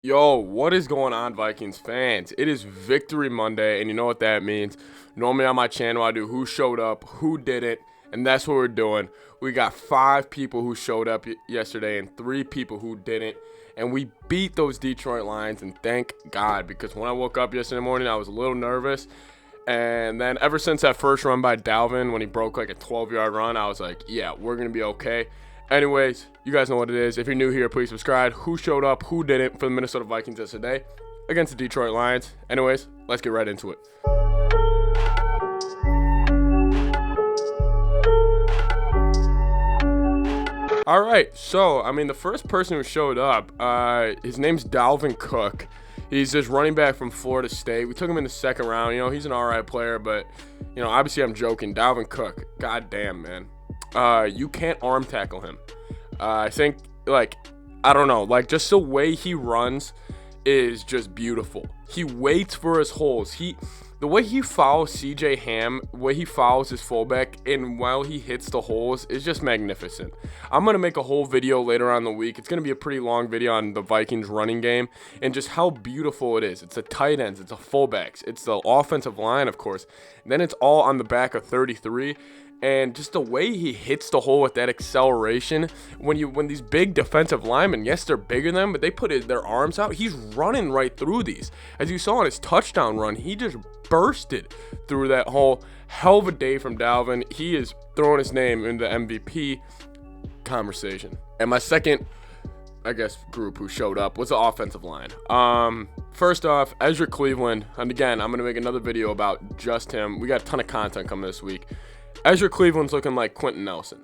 Yo, what is going on, Vikings fans? It is Victory Monday, and you know what that means. Normally on my channel, I do who showed up, who didn't, and that's what we're doing. We got 5 people who showed up yesterday and 3 people who didn't, and we beat those Detroit Lions, and thank God, because when I woke up yesterday morning, I was a little nervous, and then ever since that first run by Dalvin, when he broke like a 12-yard run, I was like, yeah, we're going to be okay. Anyways, you guys know what it is. If you're new here, please subscribe. Who showed up, who didn't for the Minnesota Vikings yesterday against the Detroit Lions. Anyways, let's get right into it. All right, so, the first person who showed up, his name's Dalvin Cook. He's this running back from Florida State. We took him in the second round. You know, he's an all right player, but, obviously I'm joking. Dalvin Cook, goddamn, man. You can't arm tackle him. I think, I don't know, just the way he runs is just beautiful. He waits for his holes. The way he fouls CJ Ham, the way he fouls his fullback, and while he hits the holes is just magnificent. I'm going to make a whole video later on in the week. It's going to be a pretty long video on the Vikings running game and just how beautiful it is. It's the tight ends, it's the fullbacks, it's the offensive line, of course. And then it's all on the back of 33. And just the way he hits the hole with that acceleration, when these big defensive linemen, yes, they're bigger than him, but they put their arms out, he's running right through these. As you saw on his touchdown run, he just bursted through that hole. Hell of a day from Dalvin. He is throwing his name in the MVP conversation. And my second, group who showed up was the offensive line. First off, Ezra Cleveland, and again, I'm going to make another video about just him. We got a ton of content coming this week. Ezra Cleveland's looking like Quentin Nelson,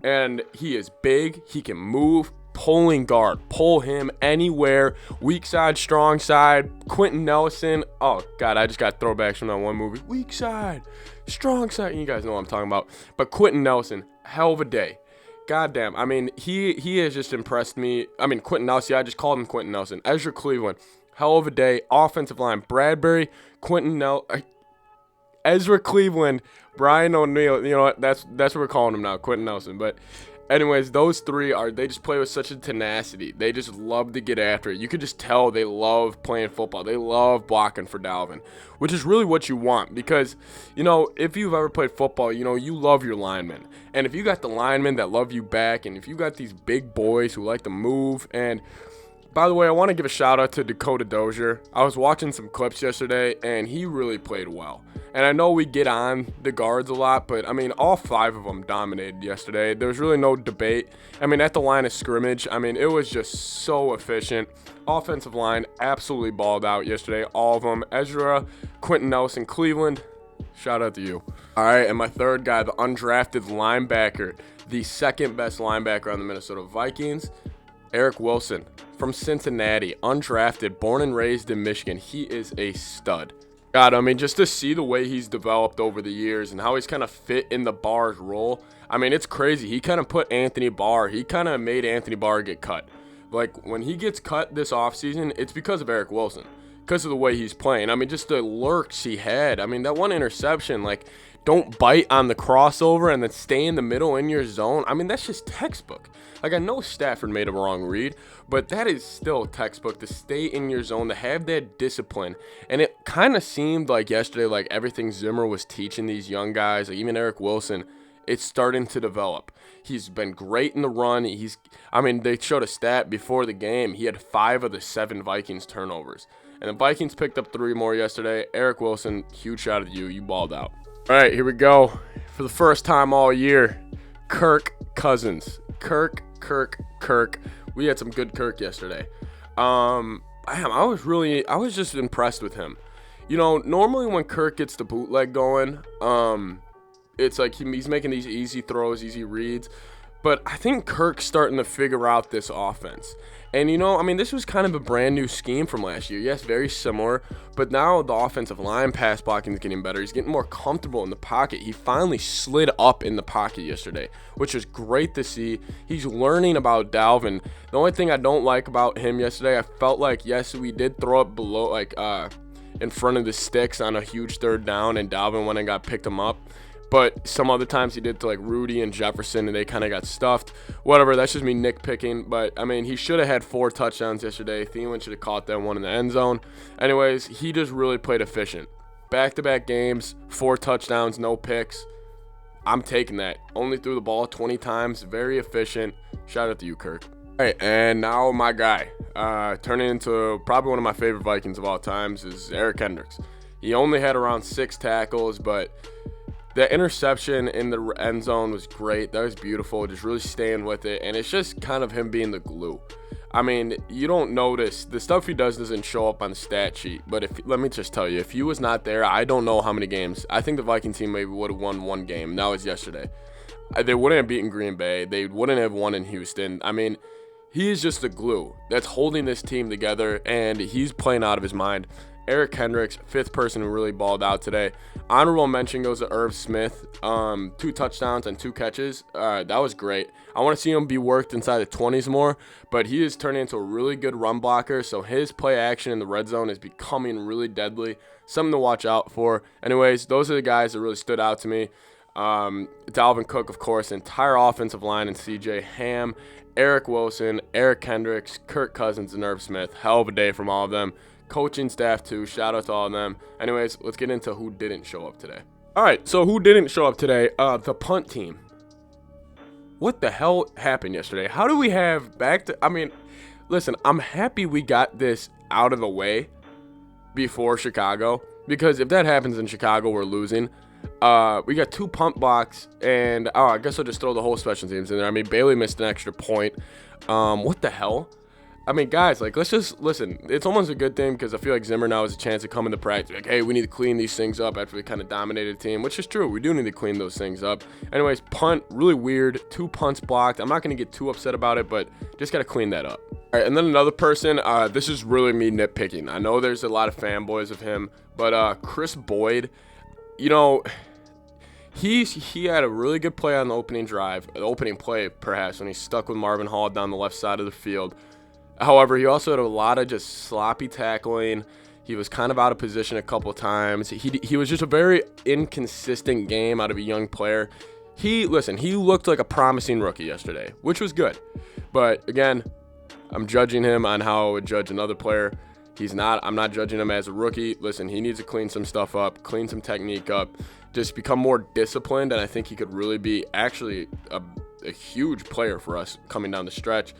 and he is big, he can move, pulling guard, pull him anywhere, weak side, strong side. Quentin Nelson, oh god, I just got throwbacks from that one movie, weak side, strong side, you guys know what I'm talking about. But Quentin Nelson, hell of a day. Goddamn, he has just impressed me. Quentin Nelson, I just called him Quentin Nelson. Ezra Cleveland, hell of a day. Offensive line, Bradbury, Ezra Cleveland, Brian O'Neill, you know what, that's what we're calling him now, Quentin Nelson. But anyways, those three they just play with such a tenacity. They just love to get after it. You could just tell they love playing football. They love blocking for Dalvin, which is really what you want because, if you've ever played football, you love your linemen. And if you got the linemen that love you back, and if you got these big boys who like to move, and by the way, I want to give a shout out to Dakota Dozier. I was watching some clips yesterday, and he really played well. And I know we get on the guards a lot, but, all 5 of them dominated yesterday. There was really no debate. At the line of scrimmage, it was just so efficient. Offensive line absolutely balled out yesterday, all of them. Ezra, Quentin Nelson, Cleveland, shout out to you. All right, and my third guy, the undrafted linebacker, the second best linebacker on the Minnesota Vikings, Eric Wilson from Cincinnati, undrafted, born and raised in Michigan. He is a stud. God, just to see the way he's developed over the years and how he's kind of fit in the Barr's role, it's crazy. He kind of put Anthony Barr, he kind of made Anthony Barr get cut. When he gets cut this offseason, it's because of Eric Wilson, because of the way he's playing. Just the lurks he had. That one interception, don't bite on the crossover and then stay in the middle in your zone. That's just textbook. I know Stafford made a wrong read, but that is still textbook to stay in your zone, to have that discipline. And it kind of seemed like yesterday, everything Zimmer was teaching these young guys, even Eric Wilson, it's starting to develop. He's been great in the run. They showed a stat before the game. He had 5 of the 7 Vikings turnovers. And the Vikings picked up 3 more yesterday. Eric Wilson, huge shout out to you. You balled out. All right, here we go. For the first time all year, Kirk Cousins. Kirk. We had some good Kirk yesterday. I was just impressed with him. Normally when Kirk gets the bootleg going, it's like he's making these easy throws, easy reads. But I think Kirk's starting to figure out this offense. And, this was kind of a brand new scheme from last year. Yes, very similar. But now the offensive line pass blocking is getting better. He's getting more comfortable in the pocket. He finally slid up in the pocket yesterday, which is great to see. He's learning about Dalvin. The only thing I don't like about him yesterday, I felt like, yes, we did throw it below, in front of the sticks on a huge third down, and Dalvin went and picked him up. but some other times he did to like Rudy and Jefferson, and they kind of got stuffed. Whatever, that's just me nitpicking. But I mean, he should have had 4 touchdowns yesterday. Thielen should have caught that one in the end zone. Anyways, he just really played efficient. Back-to-back games, 4 touchdowns, no picks. I'm taking that. Only threw the ball 20 times. Very efficient. Shout out to you, Kirk. All right, and now my guy, turning into probably one of my favorite Vikings of all times, is Eric Kendricks. He only had around 6 tackles, but the interception in the end zone was great. That was beautiful, just really staying with it, and it's just kind of him being the glue. I mean, you don't notice the stuff he does doesn't show up on the stat sheet, but let me just tell you, if he was not there, I don't know how many games. I think the Viking team maybe would have won 1 game. That was yesterday. They wouldn't have beaten Green Bay. They wouldn't have won in Houston. I mean, he is just the glue that's holding this team together, and he's playing out of his mind. Eric Kendricks, 5th person who really balled out today. Honorable mention goes to Irv Smith. 2 touchdowns and 2 catches. That was great. I want to see him be worked inside the 20s more, but he is turning into a really good run blocker, so his play action in the red zone is becoming really deadly. Something to watch out for. Anyways, those are the guys that really stood out to me. Dalvin Cook, of course, entire offensive line, and CJ Ham, Eric Wilson, Eric Kendricks, Kirk Cousins, and Irv Smith. Hell of a day from all of them. Coaching staff, too. Shout out to all of them. Anyways, let's get into who didn't show up today. All right, so who didn't show up today? The punt team. What the hell happened yesterday? How do we have back to... I mean, listen, I'm happy we got this out of the way before Chicago, because if that happens in Chicago, we're losing. We got 2 punt blocks, and I guess I'll just throw the whole special teams in there. I mean, Bailey missed an extra point. What the hell? I mean, guys, like, let's just listen. It's almost a good thing because I feel like Zimmer now has a chance to come into practice. Like, hey, we need to clean these things up after we kind of dominated the team, which is true. We do need to clean those things up. Anyways, punt, really weird. 2 punts blocked. I'm not going to get too upset about it, but just got to clean that up. All right, and then another person, this is really me nitpicking. I know there's a lot of fanboys of him, but Chris Boyd, you know, he had a really good play on the opening drive, the opening play perhaps, when he stuck with Marvin Hall down the left side of the field. However, he also had a lot of just sloppy tackling. He was kind of out of position a couple of times. He was just a very inconsistent game out of a young player. He looked like a promising rookie yesterday, which was good. But again, I'm judging him on how I would judge another player. I'm not judging him as a rookie. Listen, he needs to clean some stuff up, clean some technique up, just become more disciplined, and I think he could really be actually a huge player for us coming down the stretch.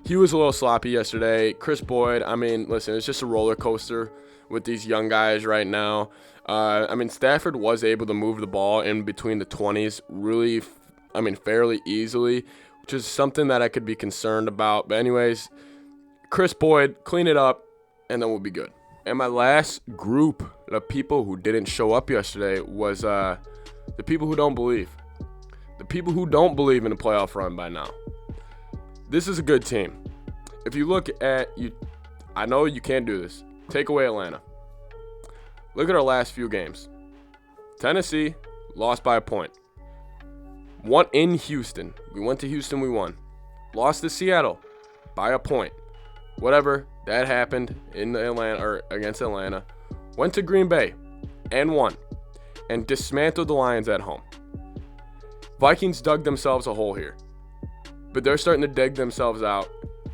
He was a little sloppy yesterday. Chris Boyd, I mean, listen, it's just a roller coaster with these young guys right now. I mean, Stafford was able to move the ball in between the 20s really, fairly easily, which is something that I could be concerned about. But anyways, Chris Boyd, clean it up, and then we'll be good. And my last group of people who didn't show up yesterday was the people who don't believe. The people who don't believe in a playoff run by now. This is a good team. If you look at you, I know you can't do this. Take away Atlanta. Look at our last few games. Tennessee lost by a point. Won in Houston. We went to Houston, we won. Lost to Seattle by a point. Whatever, that happened in Atlanta or against Atlanta. Went to Green Bay and won. And dismantled the Lions at home. Vikings dug themselves a hole here. But they're starting to dig themselves out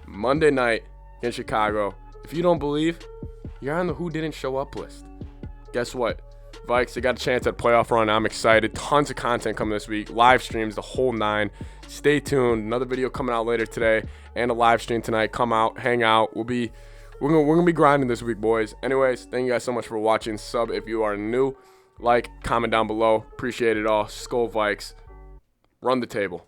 Monday night in Chicago. If you don't believe, you're on the who didn't show up list. Guess what? Vikes, they got a chance at playoff run. I'm excited. Tons of content coming this week. Live streams, the whole 9. Stay tuned. Another video coming out later today and a live stream tonight. Come out, hang out. We're gonna be grinding this week, boys. Anyways, thank you guys so much for watching. Sub if you are new. Like, comment down below. Appreciate it all. Skol Vikes. Run the table.